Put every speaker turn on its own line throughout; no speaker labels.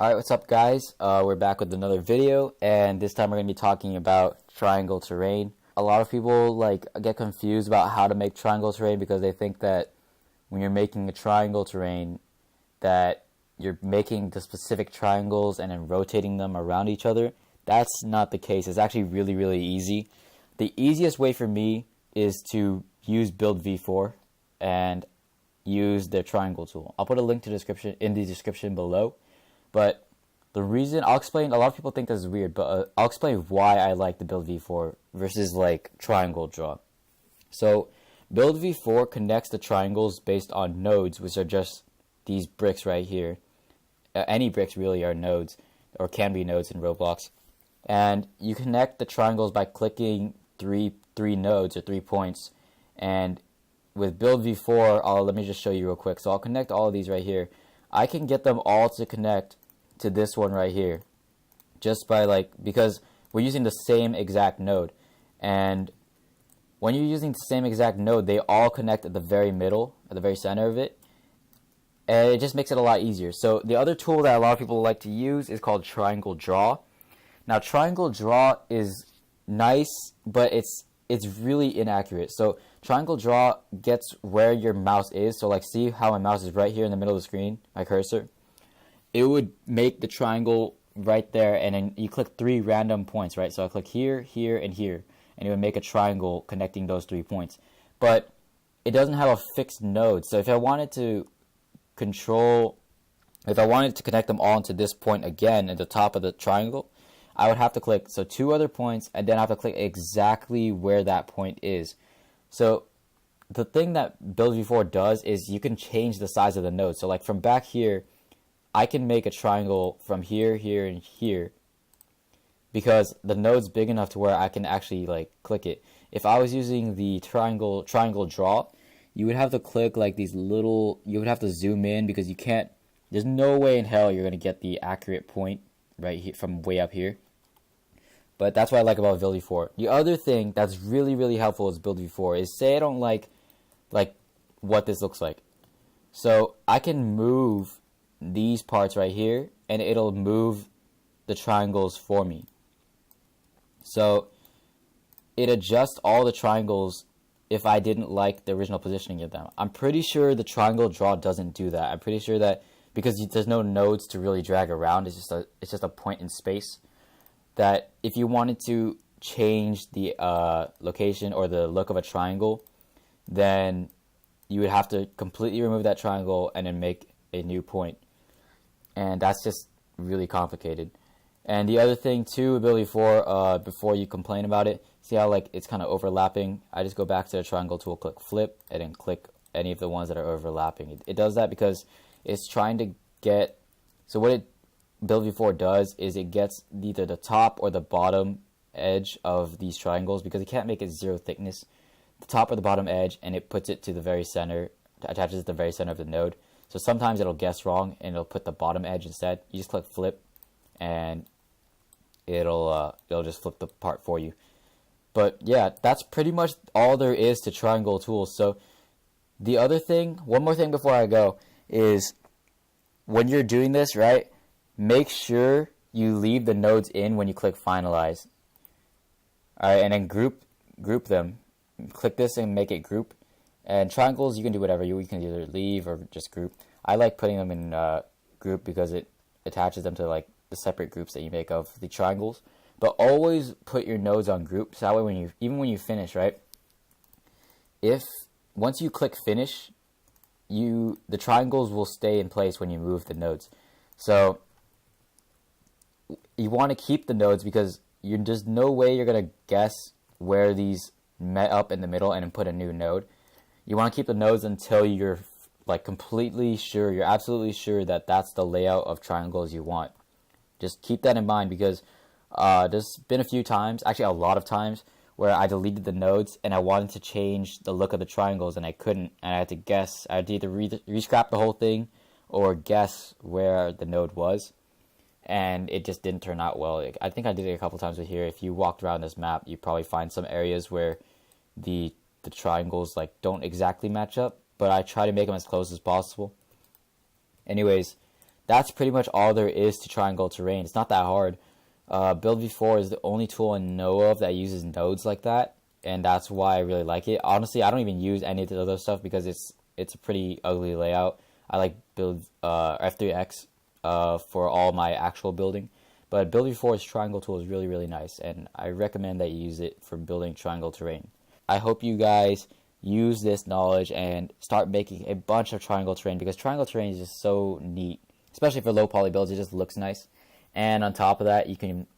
Alright, what's up guys? We're back with another video, and this time we're going to be talking about triangle terrain. A lot of people get confused about how to make triangle terrain because they think that when you're making a triangle terrain that you're making the specific triangles and then rotating them around each other. That's not the case. It's actually really easy. The easiest way for me is to use build v4 and use the triangle tool. I'll put a link to in the description below. But the reason, I'll explain, a lot of people think this is weird, but I'll explain why I like the build v4 versus triangle draw. So build v4 connects the triangles based on nodes, which are just these bricks right here. Any bricks really are nodes, or can be nodes in Roblox. And you connect the triangles by clicking three nodes or 3 points. And with build v4, let me just show you real quick. So I'll connect all of these right here. I can get them all to connect to this one right here, just by because we're using the same exact node. And when you're using the same exact node, they all connect at the very middle, at the very center of it, and it just makes it a lot easier. So the other tool that a lot of people like to use is called triangle draw. Now triangle draw is nice, but it's really inaccurate. So triangle draw gets where your mouse is. So see how my mouse is right here in the middle of the screen, my cursor? It would make the triangle right there, and then you click 3 random points, right? So I click here, here, and here, and it would make a triangle connecting those 3 points. But it doesn't have a fixed node. So if I wanted to connect them all into this point again at the top of the triangle, I would have to click 2 other points, and then I have to click exactly where that point is. So the thing that build v4 does is you can change the size of the node. So from back here, I can make a triangle from here, here, and here, because the node's big enough to where I can actually click it. If I was using the triangle draw, you would have to click these little, you would have to zoom in, because you can't, there's no way in hell you're going to get the accurate point right here from way up here. But that's what I like about build v4. The other thing that's really helpful is build v4 is, say I don't like what this looks like. So I can move these parts right here, and it'll move the triangles for me. So it adjusts all the triangles if I didn't like the original positioning of them. I'm pretty sure the triangle draw doesn't do that. I'm pretty sure that because there's no nodes to really drag around, it's just a point in space, that if you wanted to change the location or the look of a triangle, then you would have to completely remove that triangle and then make a new point. And that's just really complicated. And the other thing too, ability 4, before you complain about it, see how it's kind of overlapping? I just go back to the triangle tool, click flip, and then click any of the ones that are overlapping. It does that because it's trying to get, so what build v4 does is it gets either the top or the bottom edge of these triangles, because it can't make it 0 thickness, the top or the bottom edge, and it puts it to the very center, attaches it to the very center of the node. So sometimes it'll guess wrong and it'll put the bottom edge instead. You just click flip, and it'll just flip the part for you. But yeah, that's pretty much all there is to triangle tools. So the other thing, one more thing before I go, is when you're doing this, right, make sure you leave the nodes in when you click finalize. Alright, and then group them. Click this and make it group. And triangles, you can do whatever. You can either leave or just group. I like putting them in group because it attaches them to the separate groups that you make of the triangles. But always put your nodes on group, so that way even when you finish, right, once you click finish, the triangles will stay in place when you move the nodes. So you want to keep the nodes because there's no way you're going to guess where these met up in the middle and then put a new node. You want to keep the nodes until you're completely sure, you're absolutely sure that that's the layout of triangles you want. Just keep that in mind, because there's been a few times, actually a lot of times, where I deleted the nodes and I wanted to change the look of the triangles and I couldn't, and I had to guess. I had to either rescrap the whole thing or guess where the node was, and it just didn't turn out well. I think I did it a couple times with here. If you walked around this map, you probably find some areas where the triangles don't exactly match up, but I try to make them as close as possible. Anyways, that's pretty much all there is to triangle terrain. It's not that hard. Build V4 is the only tool I know of that uses nodes like that, and that's why I really like it. Honestly, I don't even use any of the other stuff because it's a pretty ugly layout. I like build F3X for all my actual building, but build V4's triangle tool is really, really nice, and I recommend that you use it for building triangle terrain. I hope you guys use this knowledge and start making a bunch of triangle terrain, because triangle terrain is just so neat, especially for low poly builds. It just looks nice. And on top of that,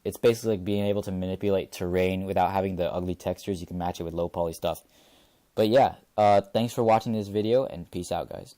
it's basically like being able to manipulate terrain without having the ugly textures. You can match it with low poly stuff. But yeah, thanks for watching this video, and peace out, guys.